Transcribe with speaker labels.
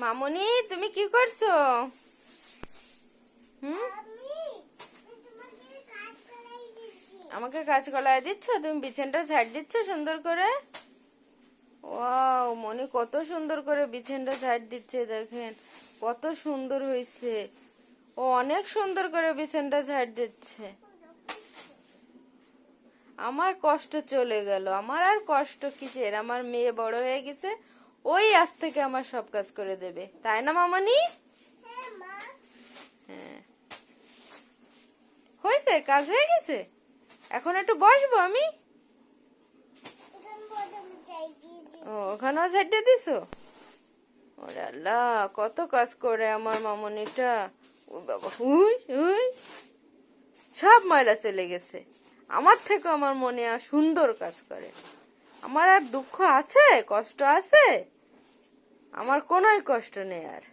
Speaker 1: মামুনি তুমি কি করছো? হুম, আমাকে কাজ কলায় দিচ্ছ? তুমি বিছানাটা ঝাড় দিচ্ছ সুন্দর করে? ওয়াও, মনি কত সুন্দর করে বিছানাটা ঝাড় দিচ্ছে, দেখেন কত সুন্দর হয়েছে। ও অনেক সুন্দর করে বিছানাটা ঝাড় দিচ্ছে। আমার কষ্ট চলে গেল। আমার আর কষ্ট কিসের? আমার মেয়ে বড় হয়ে গেছে, ওই আজ থেকে আমার সব কাজ করে দেবে, তাই না মামনি? হ্যাঁ, হয়েছে, কাজ হয়ে গেছে। এখন একটু বসবো আমি। ও, ওখানেও ঝাড় দিয়ে দিছো? ওরে আল্লাহ, কত কাজ করে আমার মামনিটা। ও বাবা, উই উই, সব ময়লা চলে গেছে। আমার থেকে আমার মনে আর সুন্দর কাজ করে। আমার আর দুঃখ আছে, কষ্ট আছে? আমার কোনোই কষ্ট নেই আর।